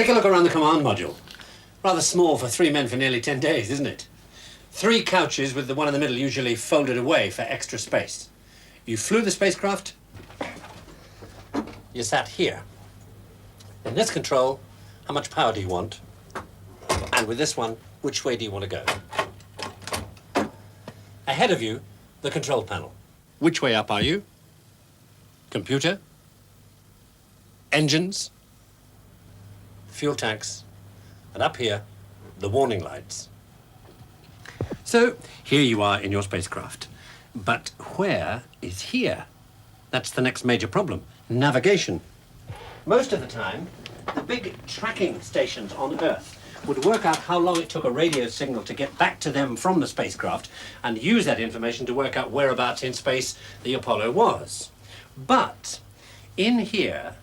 Take a look around the command module. Rather small for 3 men for nearly 10 days, isn't it? 3 couches with the one in the middle usually folded away for extra space. You flew the spacecraft, you sat here. In this control, how much power do you want? And with this one, which way do you want to go? Ahead of you, the control panel. Which way up are you? Computer? Engines? Fuel tanks? And up here, the warning lights. So, here you are in your spacecraft. But where is here? That's the next major problem. Navigation. Most of the time, the big tracking stations on Earth would work out how long it took a radio signal to get back to them from the spacecraft and use that information to work out whereabouts in space the Apollo was. But in here,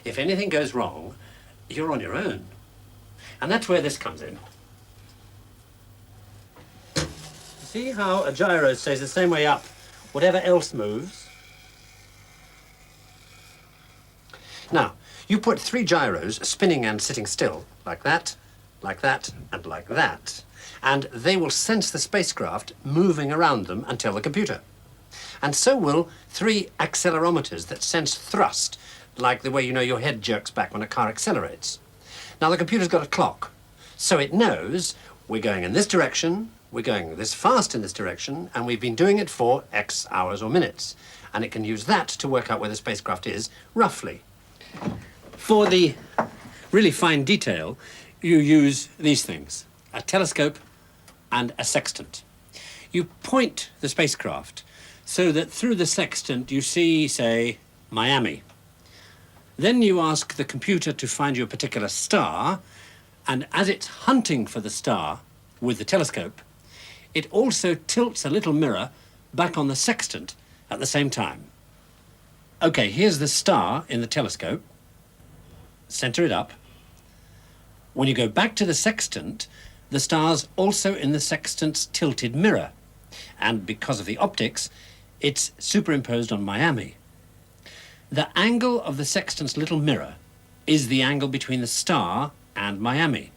if anything goes wrong, you're on your own. And that's where this comes in. See how a gyro stays the same way up, whatever else moves? Now, you put 3 gyros spinning and sitting still, like that, and like that. And they will sense the spacecraft moving around them and tell the computer. And so will 3 accelerometers that sense thrust, like the way you know your head jerks back when a car accelerates. Now, the computer's got a clock, so it knows we're going in this direction, we're going this fast in this direction, and we've been doing it for X hours or minutes. And it can use that to work out where the spacecraft is, roughly. For the really fine detail, you use these things, a telescope and a sextant. You point the spacecraft so that through the sextant you see, say, Miami. Then you ask the computer to find you a particular star, and as it's hunting for the star with the telescope, it also tilts a little mirror back on the sextant at the same time. Okay, here's the star in the telescope. Center it up. When you go back to the sextant, the star's also in the sextant's tilted mirror. And because of the optics, it's superimposed on Miami. The angle of the sextant's little mirror is the angle between the star and Miami.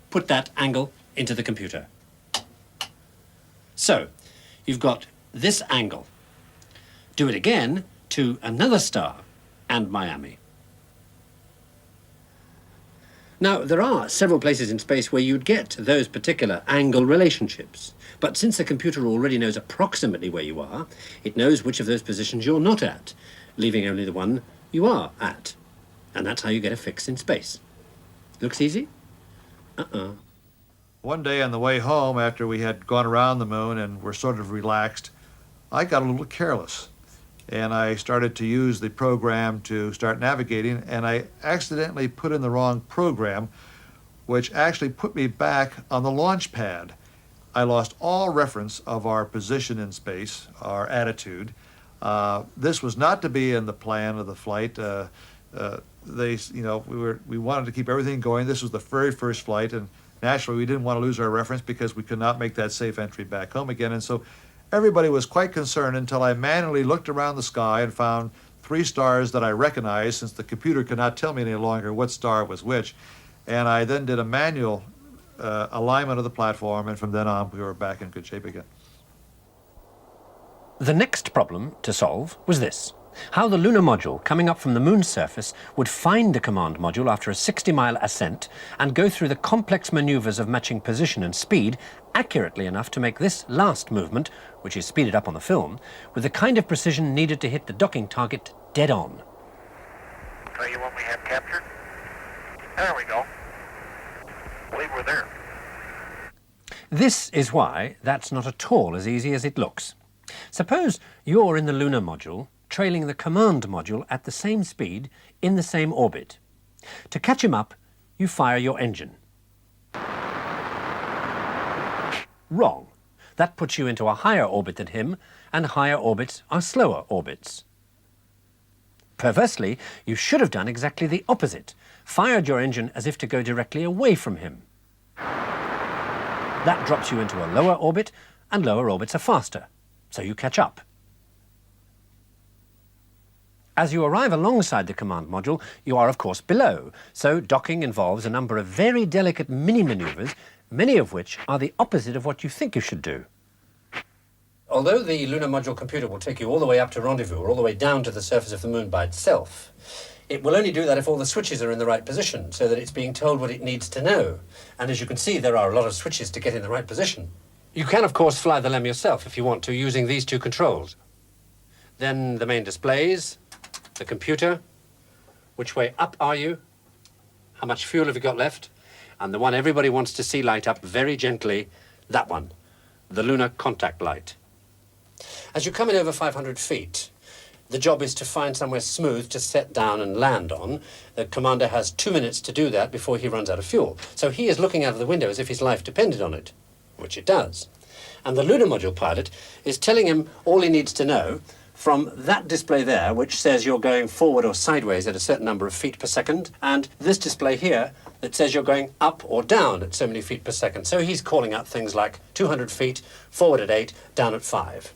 Put that angle into the computer. So, you've got this angle. Do it again to another star and Miami. Now, there are several places in space where you'd get those particular angle relationships. But since the computer already knows approximately where you are, it knows which of those positions you're not at, leaving only the one you are at. And that's how you get a fix in space. Looks easy? One day on the way home, after we had gone around the moon and were sort of relaxed, I got a little careless. And I started to use the program to start navigating, and I accidentally put in the wrong program, which actually put me back on the launch pad. I lost all reference of our position in space, our attitude. This was not to be in the plan of the flight. We wanted to keep everything going. This was the very first flight, and naturally we didn't want to lose our reference because we could not make that safe entry back home again. And so everybody was quite concerned until I manually looked around the sky and found 3 stars that I recognized, since the computer could not tell me any longer what star was which. And I then did a manual alignment of the platform, and from then on we were back in good shape again. The next problem to solve was this: how the lunar module coming up from the moon's surface would find the command module after a 60-mile ascent and go through the complex maneuvers of matching position and speed accurately enough to make this last movement, which is speeded up on the film, with the kind of precision needed to hit the docking target dead on. Tell you what we have captured. There we go. I believe we're there. This is why that's not at all as easy as it looks. Suppose you're in the lunar module, trailing the command module at the same speed in the same orbit. To catch him up, you fire your engine. Wrong. That puts you into a higher orbit than him, and higher orbits are slower orbits. Perversely, you should have done exactly the opposite. Fired your engine as if to go directly away from him. That drops you into a lower orbit, and lower orbits are faster, so you catch up. As you arrive alongside the command module, you are, of course, below. So docking involves a number of very delicate mini-manoeuvres, many of which are the opposite of what you think you should do. Although the lunar module computer will take you all the way up to rendezvous or all the way down to the surface of the moon by itself, it will only do that if all the switches are in the right position, so that it's being told what it needs to know. And as you can see, there are a lot of switches to get in the right position. You can, of course, fly the LEM yourself if you want to, using these two controls. Then the main displays, the computer, which way up are you, how much fuel have you got left, and the one everybody wants to see light up very gently, that one, the lunar contact light. As you come in over 500 feet, the job is to find somewhere smooth to set down and land on. The commander has 2 minutes to do that before he runs out of fuel. So he is looking out of the window as if his life depended on it, which it does. And the lunar module pilot is telling him all he needs to know from that display there, which says you're going forward or sideways at a certain number of feet per second, and this display here that says you're going up or down at so many feet per second. So he's calling out things like 200 feet, forward at 8, down at 5.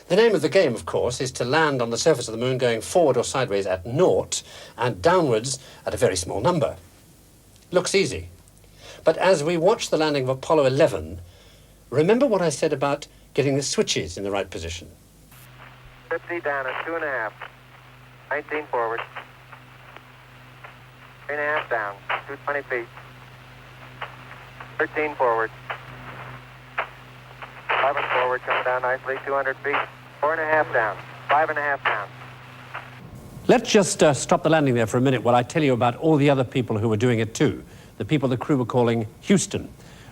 The name of the game, of course, is to land on the surface of the moon going forward or sideways at 0 and downwards at a very small number. Looks easy. But as we watch the landing of Apollo 11, remember what I said about getting the switches in the right position. 50 down at 2.5. 19 forward. 3.5 down. 220 feet. 13 forward. 11 forward, coming down nicely. 200 feet. 4.5 down. 5.5 down. Let's just stop the landing there for a minute while I tell you about all the other people who were doing it too. The people the crew were calling Houston.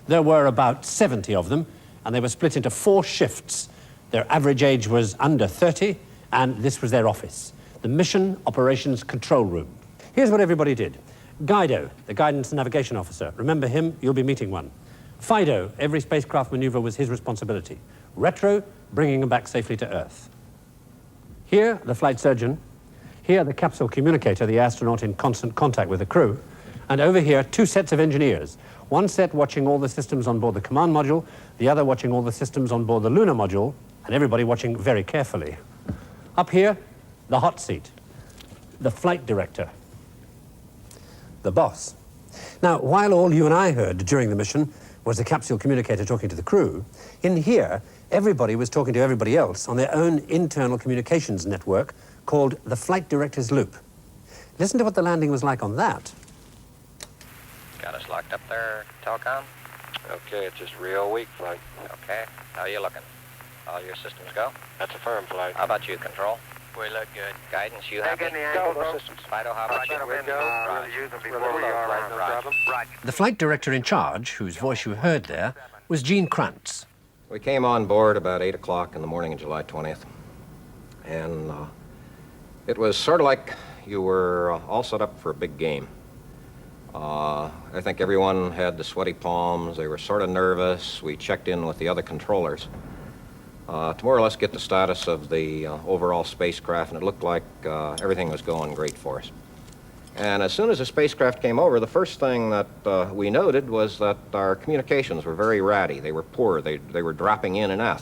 There were about 70 of them, and they were split into 4 shifts. Their average age was under 30, and this was their office, the Mission Operations Control Room. Here's what everybody did. Guido, the guidance and navigation officer. Remember him? You'll be meeting one. Fido, every spacecraft maneuver was his responsibility. Retro, bringing them back safely to Earth. Here, the flight surgeon. Here, the capsule communicator, the astronaut in constant contact with the crew. And over here, 2 sets of engineers. One set watching all the systems on board the command module, the other watching all the systems on board the lunar module, and everybody watching very carefully. Up here, the hot seat, the flight director, the boss. Now, while all you and I heard during the mission was the capsule communicator talking to the crew, in here, everybody was talking to everybody else on their own internal communications network called the flight director's loop. Listen to what the landing was like on that. Got us locked up there, telecom? Okay, it's just real weak flight. Okay. How you looking? All your systems go? That's a firm flight. How about you, control? We look good. Guidance, you happy? Take in the angle, bro. Fido, how about you? Really use them before we are Flight, no problem. The flight director in charge, whose voice you heard there, was Gene Krantz. We came on board about 8 o'clock in the morning of July 20th. And it was sort of like you were all set up for a big game. I think everyone had the sweaty palms. They were sort of nervous. We checked in with the other controllers to more or less get the status of the overall spacecraft, and it looked like everything was going great for us. And as soon as the spacecraft came over, the first thing that we noted was that our communications were very ratty. They were poor. They were dropping in and out.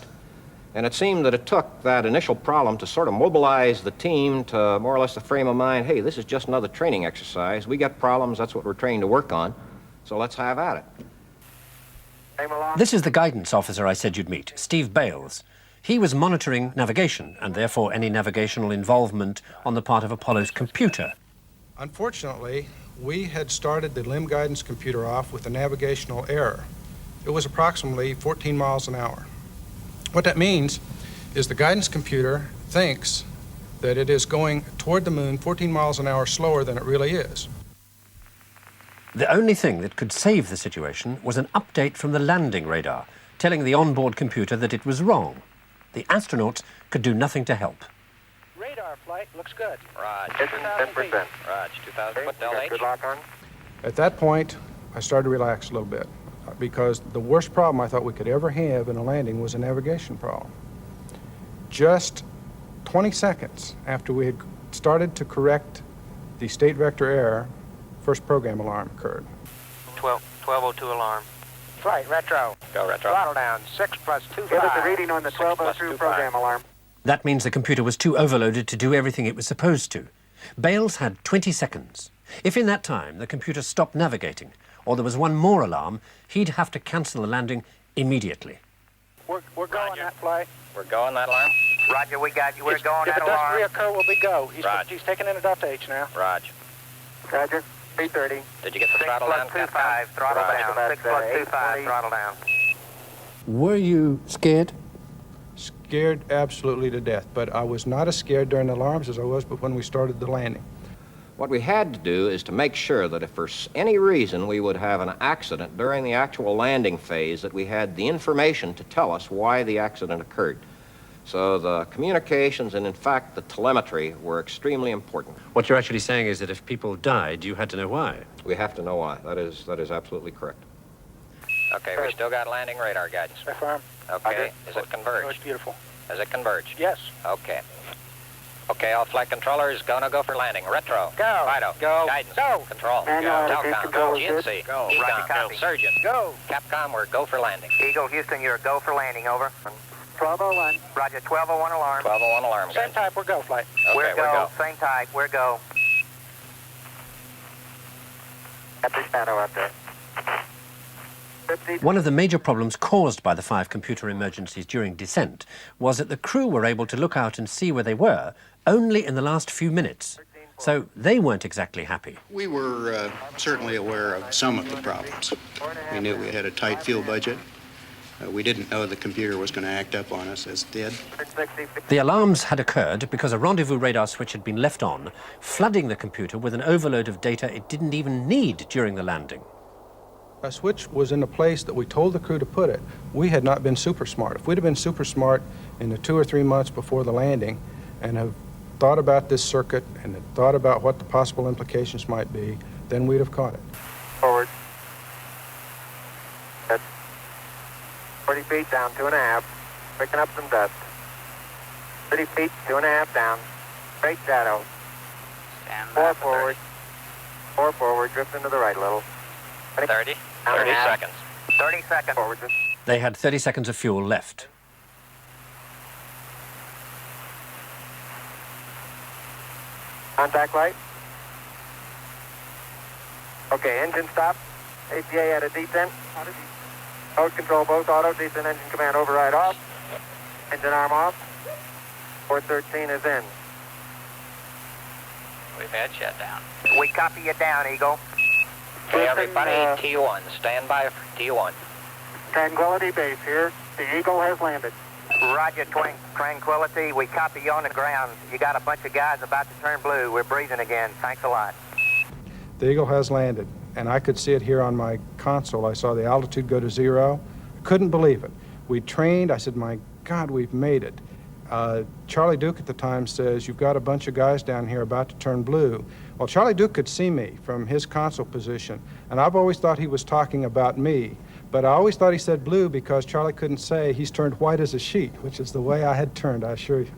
And it seemed that it took that initial problem to sort of mobilize the team to more or less the frame of mind, hey, this is just another training exercise. We got problems, that's what we're trained to work on, so let's have at it. This is the guidance officer I said you'd meet, Steve Bales. He was monitoring navigation, and therefore any navigational involvement on the part of Apollo's computer. Unfortunately, we had started the LEM guidance computer off with a navigational error. It was approximately 14 miles an hour. What that means is the guidance computer thinks that it is going toward the moon 14 miles an hour slower than it really is. The only thing that could save the situation was an update from the landing radar, telling the onboard computer that it was wrong. The astronauts could do nothing to help. Radar flight looks good. Raj. 10%. Raj, 2,000 foot Del H. Good lock on. At that point, I started to relax a little bit because the worst problem I thought we could ever have in a landing was a navigation problem. Just 20 seconds after we had started to correct the state vector error, first program alarm occurred. 1202 alarm. Flight, retro. Go retro. Throttle down. 6 plus 2. Give us the reading on the 1202 program alarm. That means the computer was too overloaded to do everything it was supposed to. Bales had 20 seconds. If in that time the computer stopped navigating, or there was one more alarm, he'd have to cancel the landing immediately. We're going that flight. We're going that alarm? Roger, we got you. We're going If that it doesn't alarm. reoccur, we'll be go. Raj. He's taking in a Delta H now. Raj. Roger, 330. Did you get the 6 throttle plus down, 25, throttle Raj. down. 6 plus 25, throttle down. Were you scared? Scared absolutely to death, but I was not as scared during the alarms as I was when we started the landing. What we had to do is to make sure that if for any reason we would have an accident during the actual landing phase, that we had the information to tell us why the accident occurred. So the communications and, in fact, the telemetry were extremely important. What you're actually saying is that if people died, you had to know why. We have to know why. That is absolutely correct. Okay, we still got landing radar guidance. Affirm. Okay, is it Oh, converged? it's beautiful. Is it converged? Yes. Okay. Okay, all flight controllers, gonna go for landing. Retro. Go. Fido. Go. Guidance. Go. Control. Manual Telcom. control is good. GNC. Go. Ecom. Roger, copy. Surgeon. Go. Capcom, we're go for landing. Eagle, Houston, you're a go for landing, over. 1201. Roger, 1201 alarm. 1201 alarm. Same type, we're go flight. Okay, We're we're go. go. Same type, we're go. Got the shadow up there. 50. One of the major problems caused by the 5 computer emergencies during descent was that the crew were able to look out and see where they were only in the last few minutes. So they weren't exactly happy. We were certainly aware of some of the problems. We knew we had a tight fuel budget. We didn't know the computer was going to act up on us as it did. The alarms had occurred because a rendezvous radar switch had been left on, flooding the computer with an overload of data it didn't even need during the landing. A switch was in the place that we told the crew to put it. We had not been super smart. If we'd have been super smart in the 2 or 3 months before the landing and have thought about this circuit and had thought about what the possible implications might be, then we'd have caught it. Forward. That's 40 feet down, 2.5. Picking up some dust. 30 feet, 2.5 down. Straight shadow. Stand 4 forward. 4 forward, drift into the right a little. 30. 30 30 seconds. 30 seconds. Forward. They had 30 seconds of fuel left. Contact light. Okay, engine stop. APA at a descent. Mode control both auto, descent engine command override off. Engine arm off. 413 is in. We've had shutdown. We copy you down, Eagle. Okay, everybody, T1. Stand by for T1. Tranquility Base here. The Eagle has landed. Roger, Tranquility. We copy you on the ground. You got a bunch of guys about to turn blue. We're breathing again. Thanks a lot. The Eagle has landed, and I could see it here on my console. I saw the altitude go to 0. Couldn't believe it. We trained. I said, my God, we've made it. Charlie Duke at the time says, you've got a bunch of guys down here about to turn blue. Well, Charlie Duke could see me from his console position, and I've always thought he was talking about me. But I always thought he said blue because Charlie couldn't say he's turned white as a sheet, which is the way I had turned, I assure you.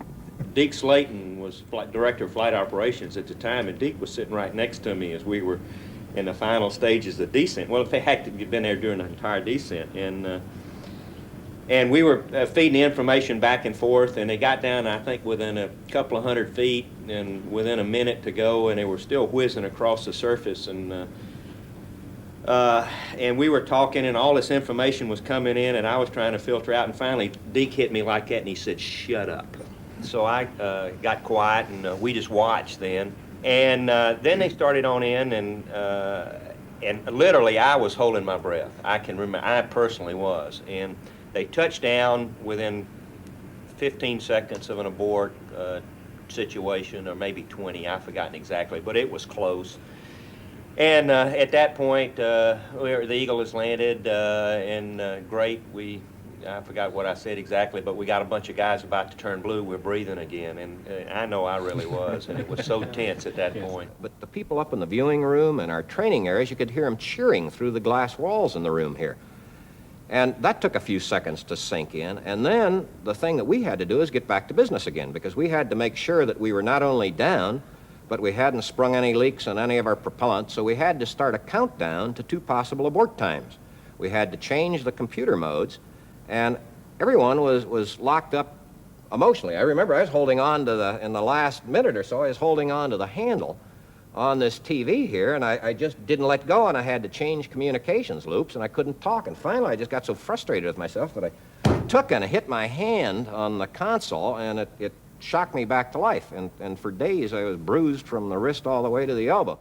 Deke Slayton was director of flight operations at the time, and Deke was sitting right next to me as we were in the final stages of descent. Well, in fact, he'd been there during the entire descent, and we were feeding the information back and forth, and they got down, I think, within a couple of 100 feet, and within a minute to go, and they were still whizzing across the surface, and we were talking, and all this information was coming in, and I was trying to filter out, and finally Deke hit me like that, and he said, "Shut up." So I got quiet, and we just watched then. And then they started on in, and literally I was holding my breath. I can remember, I personally was. And they touched down within 15 seconds of an abort situation, or maybe 20, I've forgotten exactly, but it was close. And at that point, the Eagle has landed, and great, I forgot what I said exactly, but we got a bunch of guys about to turn blue. We're breathing again, and I know I really was, and it was so tense at that point. But the people up in the viewing room and our training areas, you could hear them cheering through the glass walls in the room here. And that took a few seconds to sink in. And then the thing that we had to do is get back to business again, because we had to make sure that we were not only down, but we hadn't sprung any leaks on any of our propellant, so we had to start a countdown to 2 possible abort times. We had to change the computer modes, and everyone was locked up emotionally. I remember I was holding on to in the last minute or so, I was holding on to the handle on this TV here, and I just didn't let go, and I had to change communications loops, and I couldn't talk. And finally, I just got so frustrated with myself that I took and hit my hand on the console, and it shocked me back to life. And for days, I was bruised from the wrist all the way to the elbow.